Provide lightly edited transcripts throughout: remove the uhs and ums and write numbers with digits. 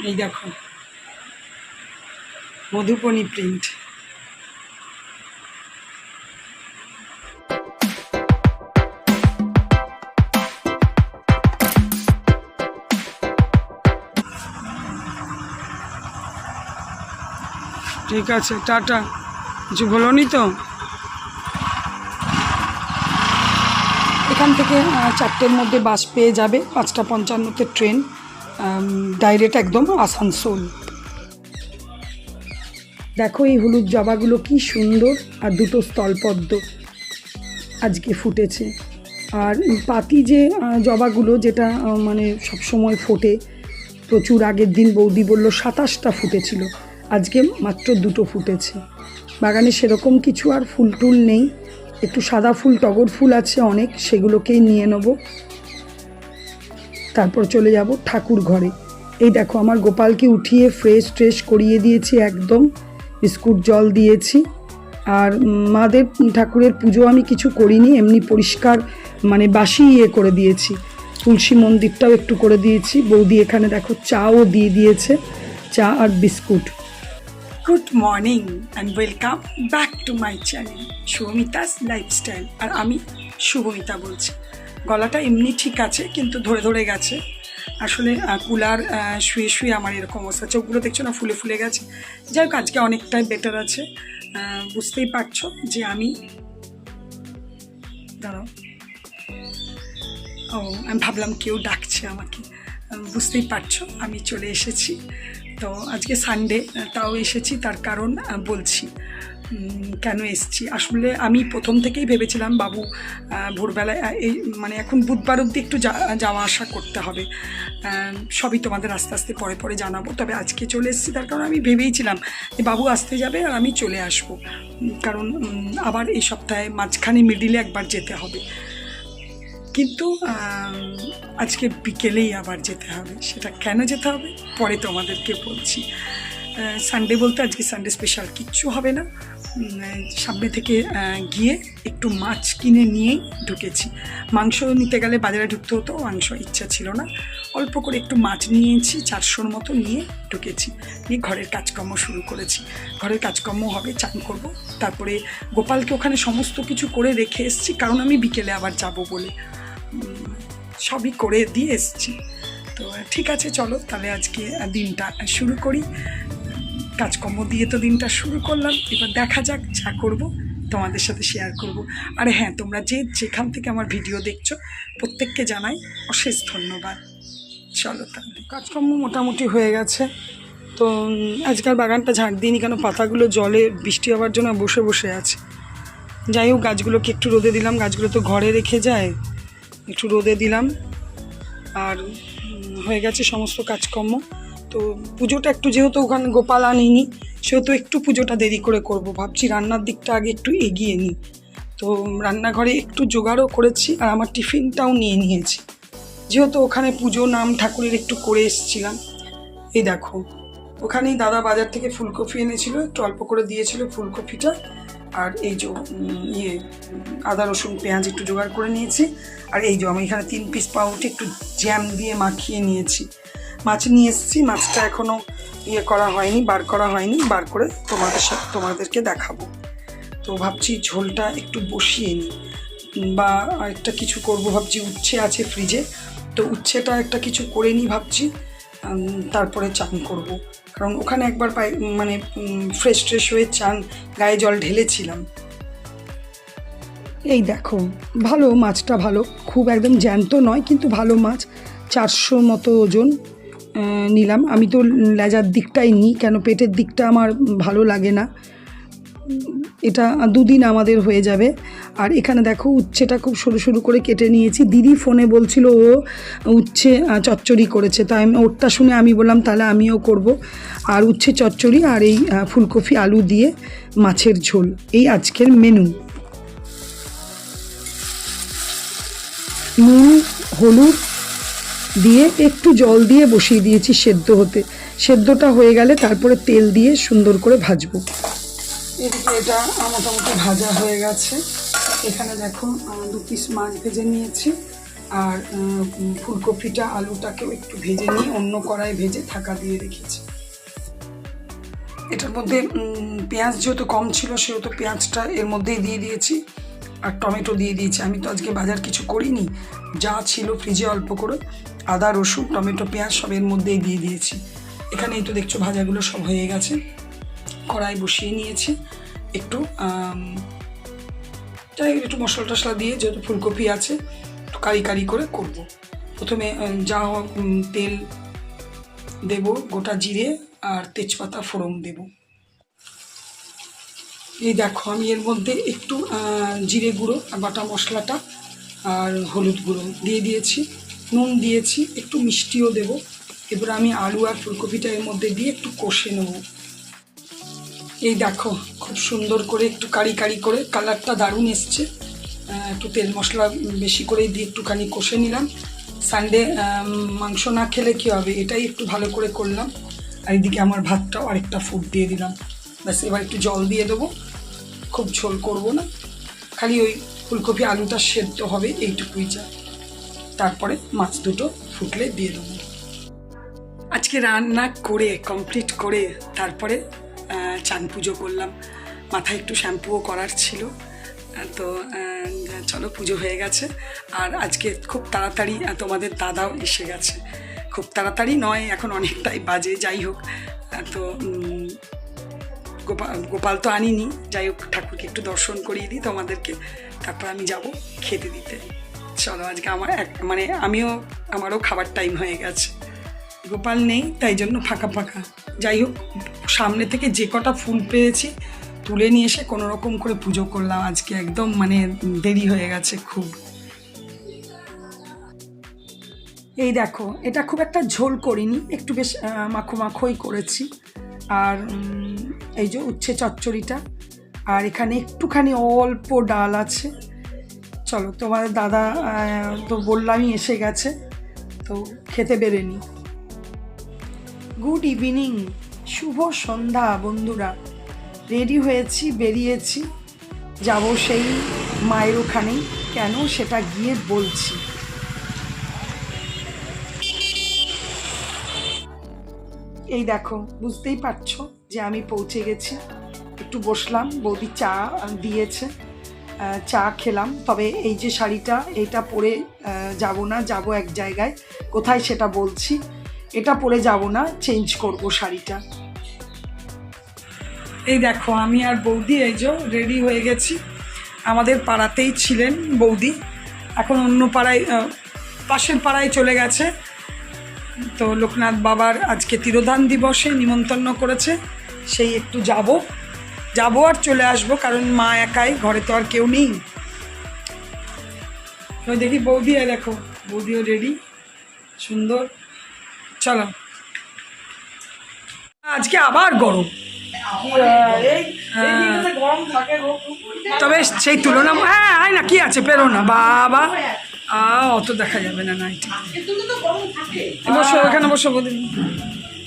এই দেখো মধুবনী প্রিন্ট। ঠিক আছে, টাটা। কিছু বলোনি তো? এখান থেকে 4টের মধ্যে বাস পেয়ে যাবে, 5:55-তে ট্রেন ডাইরেক্ট একদম আসানসোল। দেখো এই হলুদ জবাগুলো কি সুন্দর, আর দুটো স্থলপদ্ম আজকে ফুটেছে। আর পাতি যে জবাগুলো যেটা মানে সবসময় ফোটে, প্রচুর আগের দিন বৌদি বললো 27টা ফুটেছিল, আজকে মাত্র 2টো ফুটেছে। বাগানে সেরকম কিছু আর ফুল টুল নেই, একটু সাদা ফুল টগর ফুল আছে অনেক, সেগুলোকেই নিয়ে নেব। তারপর চলে যাব ঠাকুর ঘরে। এই দেখো আমার গোপালকে উঠিয়ে ফ্রেশ ট্রেশ করিয়ে দিয়েছি, একদম বিস্কুট জল দিয়েছি। আর মাদের ঠাকুরের পুজো আমি কিছু করিনি, এমনি পরিষ্কার মানে বাসি করে দিয়েছি। তুলসী মন্দিরটাও একটু করে দিয়েছি। বৌদি এখানে দেখো চাও দিয়ে দিয়েছে, চা আর বিস্কুট। Good morning and welcome back to my channel Shubhamita's lifestyle. আর আমি শুভমিতা বলছি। গলাটা এমনি ঠিক আছে, কিন্তু ধরে ধরে গেছে। আসলে কুলার শুয়ে শুয়ে আমার এরকম অবস্থা। চোখগুলো দেখছো না ফুলে ফুলে গেছে। যাই হোক, আজকে অনেকটাই বেটার আছে। বুঝতেই পারছো যে আমি দাঁড়াও, আমি ভাবলাম কেউ ডাকছে আমাকে। বুঝতেই পারছো আমি চলে এসেছি। তো আজকে সানডে, তাও এসেছি, তার কারণ বলছি কেন এসেছি। আসলে আমি প্রথম থেকেই ভেবেছিলাম বাবু ভোরবেলায় এই মানে এখন বুধবার অবধি একটু যাওয়া আসা করতে হবে। সবই তোমাদের আস্তে আস্তে পরে পরে জানাবো। তবে আজকে চলে এসেছি তার কারণ আমি ভেবেইছিলাম যে বাবু আসতে যাবে আর আমি চলে আসবো, কারণ আবার এই সপ্তাহে মাঝখানে মিডিলে একবার যেতে হবে। কিন্তু আজকে বিকেলেই আবার যেতে হবে। সেটা কেন যেতে হবে পরে তোমাদেরকে বলছি। সানডে বলতে আজকে সানডে স্পেশাল কিচ্ছু হবে না। সামনে থেকে গিয়ে একটু মাছ কিনে নিয়েই ঢুকেছি। মাংস নিতে গেলে বাজারে ঢুকতে হতো, মাংস ইচ্ছা ছিল না। অল্প করে একটু মাছ নিয়েছি, 400-র মতো নিয়ে ঢুকেছি। নিয়ে ঘরের কাজকর্ম শুরু করেছি। ঘরের কাজকর্ম হবে, চান করব, তারপরে গোপালকে ওখানে সমস্ত কিছু করে রেখে এসেছি, কারণ আমি বিকেলে আবার যাব বলে। সবই করে দিয়ে এসেছি। তো ঠিক আছে, চলো তাহলে আজকে দিনটা শুরু করি। কাজকর্ম দিয়ে তো দিনটা শুরু করলাম, এবার দেখা যাক যা করব তোমাদের সাথে শেয়ার করব। আর হ্যাঁ, তোমরা যেখান থেকে আমার ভিডিও দেখছো প্রত্যেককে জানাই অশেষ ধন্যবাদ। চলো তাহলে, কাজকর্ম মোটামুটি হয়ে গেছে। তো আজকাল বাগানটা ঝাঁট দিইনি, কেন পাতাগুলো জলে বৃষ্টি হওয়ার জন্য বসে বসে আছে। যাই হোক, গাছগুলোকে একটু রোদে দিলাম, গাছগুলো তো ঘরে রেখে যায়, একটু রোদে দিলাম। আর হয়ে গেছে সমস্ত কাজকর্ম। তো পুজোটা একটু, যেহেতু ওখানে গোপাল আনিনি, সেহেতু একটু পুজোটা দেরি করে করব। ভাবছি রান্নার দিকটা আগে একটু এগিয়ে নিই। তো রান্নাঘরে একটু জোগাড়ও করেছি, আর আমার টিফিনটাও নিয়ে নিয়েছি, যেহেতু ওখানে পুজো নাম ঠাকুরের একটু করে এসেছিলাম। এই দেখো, ওখানেই দাদা বাজার থেকে ফুলকপি এনেছিল, একটু অল্প করে দিয়েছিল ফুলকপিটা। আর এই যে আদা রসুন পেঁয়াজ একটু জোগাড় করে নিয়েছি। আর এই যে আমি এখানে 3 পিস পাউরুটি একটু জ্যাম দিয়ে মাখিয়ে নিয়েছি। মাছ নিয়ে এসেছি, মাছটা এখনও করা হয়নি, বার করা হয়নি, বার করে তোমাদেরকে দেখাবো। তো ভাবছি ঝোলটা একটু বসিয়ে নিই, বা একটা কিছু করব ভাবছি। উচ্ছে আছে ফ্রিজে, তো উচ্ছেটা একটা কিছু করে নিই ভাবছি, তারপরে চান করব। কারণ ওখানে একবার মানে ফ্রেশ হয়ে চান গায়ে জল ঢেলেছিলাম। এই দেখো, ভালো মাছটা, ভালো, খুব একদম জ্যান্ত নয়, কিন্তু ভালো মাছ। 400 মতো ওজন নিলাম। আমি তো লেজার দিকটাই নিই, কেন পেটের দিকটা আমার ভালো লাগে না। এটা 2 দিন আমাদের হয়ে যাবে। আর এখানে দেখো উচ্ছেটা খুব সরু সরু করে কেটে নিয়েছি। দিদি ফোনে বলছিল ও উচ্ছে চচ্চড়ি করেছে, তাই ওরটা শুনে আমি বললাম তাহলে আমিও করব। আর উচ্ছে চচ্চড়ি আর এই ফুলকপি আলু দিয়ে মাছের ঝোল, এই আজকের মেনু। নুন হলুদ দিয়ে একটু জল দিয়ে বসিয়ে দিয়েছি সেদ্ধ হতে। সেদ্ধটা হয়ে গেলে তারপরে তেল দিয়ে সুন্দর করে ভাজবো। এদিকে এটা মোটামুটি ভাজা হয়ে গেছে। এখানে দেখো 2 পিস মাছ ভেজে নিয়েছি, আর ফুলকপিটা আলুটাকেও একটু ভেজে নিয়ে অন্য কড়াই ভেজে ঢাকা দিয়ে রেখেছি। এটার মধ্যে পেঁয়াজ যেহেতু কম ছিল সেহেতু পেঁয়াজটা এর মধ্যেই দিয়ে দিয়েছি, আর টমেটো দিয়ে দিয়েছি। আমি তো আজকে বাজার কিছু করিনি, যা ছিল ফ্রিজে অল্প করে আদা রসুন টমেটো পেঁয়াজ সব এর মধ্যেই দিয়ে দিয়েছি। এখানেই তো দেখছো ভাজাগুলো সব হয়ে গেছে। কড়াই বসিয়ে নিয়েছি, একটু একটু মশলা টশলা দিয়ে, যেহেতু ফুলকপি আছে একটু কারি কারি করে করব। প্রথমে যা তেল দেব, গোটা জিরে আর তেজপাতা ফোড়ন দেব। এই দেখো আমি এর মধ্যে একটু জিরে গুঁড়ো আর বাটা মশলাটা আর হলুদ গুঁড়ো দিয়ে দিয়েছি, নুন দিয়েছি, একটু মিষ্টিও দেব। এবার আমি আলু আর ফুলকপিটা এর মধ্যে দিয়ে একটু কষে নেব। এই দেখো খুব সুন্দর করে একটু কারি কারি করে, কালারটা দারুণ এসছে। একটু তেল মশলা বেশি করে দিয়ে একটুখানি কষে নিলাম। সানডে মাংস না খেলে কী হবে, এটাই একটু ভালো করে করলাম। আর এদিকে আমার ভাতটাও আরেকটা ফুট দিয়ে দিলাম। ব্যাস এবার একটু জল দিয়ে দেবো, খুব ঝোল করব না, খালি ওই ফুলকপি আলুটা সেদ্ধ হবে এইটুকুই যা। তারপরে মাছ দুটো ফুটলে দিয়ে দেবো। আজকে রান্না করে কমপ্লিট করে তারপরে চান পুজো করলাম। মাথায় একটু শ্যাম্পুও করার ছিল, তো চলো পুজো হয়ে গেছে। আর আজকে খুব তাড়াতাড়ি তোমাদের দাদাও এসে গেছে। খুব তাড়াতাড়ি নয়, এখন অনেকটাই বাজে, যাই হোক। তো গোপাল তো আনিনি, যাই হোক ঠাকুরকে একটু দর্শন করিয়ে দিই তোমাদেরকে, তারপর আমি যাব খেতে দিতে। চলো আজকে আমার আমারও খাবার টাইম হয়ে গেছে। গোপাল নেই তাই জন্য ফাঁকা ফাঁকা। যাই হোক সামনে থেকে যে কটা ফুল পেয়েছি তুলে নিয়ে এসে কোনো রকম করে পুজো করলাম আজকে। একদম দেরি হয়ে গেছে খুব। এই দেখো এটা খুব একটা ঝোল করিনি, একটু বেশ মাখো মাখোই করেছি। আর এই যে উচ্ছে চচ্চড়িটা, আর এখানে একটুখানি অল্প ডাল আছে। চলো তোমাদের দাদা তো বললামই এসে গেছে, তো খেতে বেরোনি। গুড ইভিনিং, শুভ সন্ধ্যা বন্ধুরা। রেডি হয়েছি, বেরিয়েছি, যাব সেই মায়ের ওখানেই। কেন সেটা গিয়ে বলছি। এই দেখো বুঝতেই পারছো যে আমি পৌঁছে গেছি। একটু বসলাম, বৌদি চা দিয়েছে, চা খেলাম। তবে এই যে শাড়িটা এটা পরে যাব না, যাব এক জায়গায়, কোথায় সেটা বলছি। এটা পরে যাব না, চেঞ্জ করব শাড়িটা। এই দেখো আমি আর বৌদি এই যে রেডি হয়ে গেছি। আমাদের পাড়াতেই ছিলেন বৌদি, এখন অন্য পাড়ায়, পাশের পাড়ায় চলে গেছে। তো লোকনাথ বাবার আজকে তিরোধান দিবসে নিমন্ত্রণ করেছে, সেই একটু যাব আর চলে আসবো, কারণ মা একাই, ঘরে তো আর কেউ নেই। তো দেখি বৌদি, আর দেখো বৌদিও রেডি, সুন্দর। চলো আজকে আবার গরম, তবে সেই তুলনা হ্যাঁ না, কি আছে, পেরো না বাবা, অত দেখা যাবে না। বসো ওখানে, বসো বৌদি।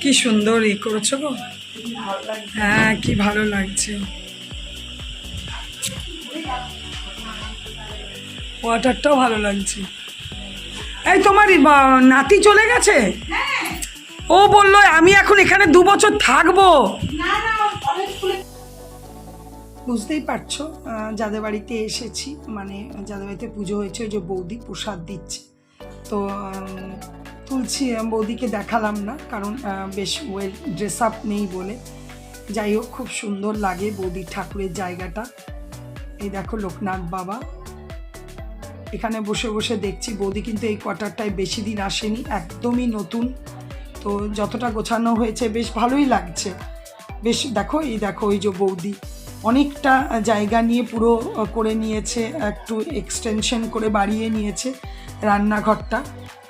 কি সুন্দর ই করেছো গো, হ্যাঁ কি ভালো লাগছে। ওয়াটারটাও ভালো লাগছে। এই তোমার নাতি চলে গেছে? ও বললো আমি এখন এখানে 2 বছর থাকবো। বুঝতেই পারছো যাদের বাড়িতে এসেছি, যাদের বাড়িতে পুজো হয়েছে, ওই যে বৌদি প্রসাদ দিচ্ছে, তো তুলছি। বৌদিকে দেখালাম না, কারণ বেশ ওয়েল ড্রেস আপ নেই বলে। যাই হোক খুব সুন্দর লাগে বৌদির ঠাকুরের জায়গাটা। এই দেখো লোকনাথ বাবা, এখানে বসে বসে দেখছি। বৌদি কিন্তু এই কোয়ার্টারটায় বেশি দিন আসেনি, একদমই নতুন। তো যতটা গোছানো হয়েছে বেশ ভালোই লাগছে। বেশ দেখো, এই দেখো ওই যে বৌদি অনেকটা জায়গা নিয়ে পুরো করে নিয়েছে, একটু এক্সটেনশন করে বাড়িয়ে নিয়েছে রান্নাঘরটা।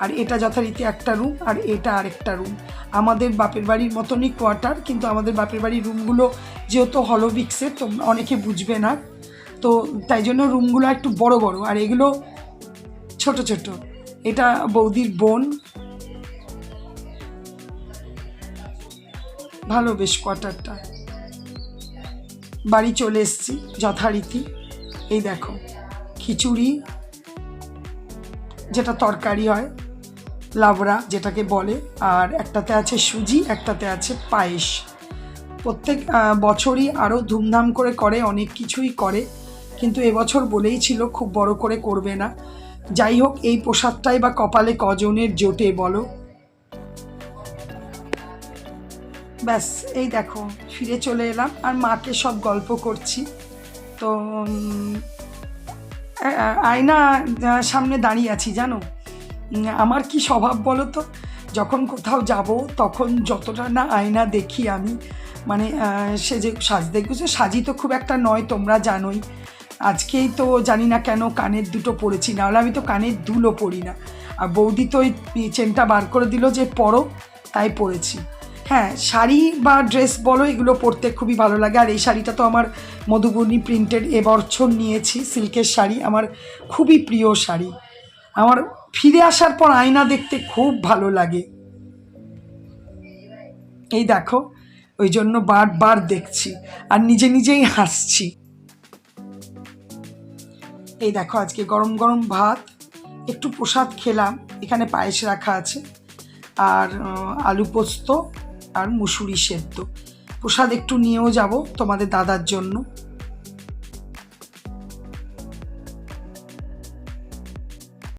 আর এটা যথারীতি একটা রুম, আর এটা আরেকটা রুম। আমাদের বাপের বাড়ির মতনই কোয়ার্টার, কিন্তু আমাদের বাপের বাড়ির রুমগুলো যেহেতু হলো ব্রিক্সের, তো অনেকে বুঝবে না, তো তাই জন্য রুমগুলো একটু বড় বড়, আর এগুলো ছোট ছোট। এটা বৌদির বোন, ভালো বেশ কোয়ার্টারটা। বাড়ি চলে এসেছি যথারীতি। এই দেখো খিচুড়ি, যেটা তরকারি হয়, লাবড়া যেটাকে বলে, আর একটাতে আছে সুজি, একটাতে আছে পায়েস। প্রত্যেক বছরই আরও ধুমধাম করে করে, অনেক কিছুই করে, কিন্তু এবছর বলেই ছিল খুব বড় করে করবে না। যাই হোক, এই প্রসাদটাই বা কপালে কজনের জোটে বলো। ব্যাস, এই দেখো ফিরে চলে এলাম আর মাকে সব গল্প করছি। তো আয়না সামনে দাঁড়িয়ে আছি জানো। আমার কি স্বভাব বলো তো, যখন কোথাও যাব তখন যতটা না আয়না দেখি আমি, মানে সে যে সাজতে গুছে সাজি তো খুব একটা নয়, তোমরা জানোই। আজকেই তো জানি না কেন কানের দুটো পরেছি, নাহলে আমি তো কানের দুলও পরি না। আর বৌদি তো ওই চেনটা বার করে দিল যে পরো, তাই পরেছি। হ্যাঁ, শাড়ি বা ড্রেস বলো, এগুলো পরতে খুবই ভালো লাগে। আর এই শাড়িটা তো আমার মধুবনী প্রিন্টের এবছর নিয়েছি, সিল্কের শাড়ি, আমার খুবই প্রিয় শাড়ি। আমার ফিরে আসার পর আয়না দেখতে খুব ভালো লাগে। এই দেখো, ওই জন্য বারবার দেখছি আর নিজে নিজেই হাসছি। এই দেখো, আজকে গরম গরম ভাত, একটু প্রসাদ খেলাম, এখানে পায়েস রাখা আছে, আর আলু পোস্ত আর মুসুরি সেদ্ধ। প্রসাদ একটু নিয়েও যাব তোমাদের দাদার জন্য।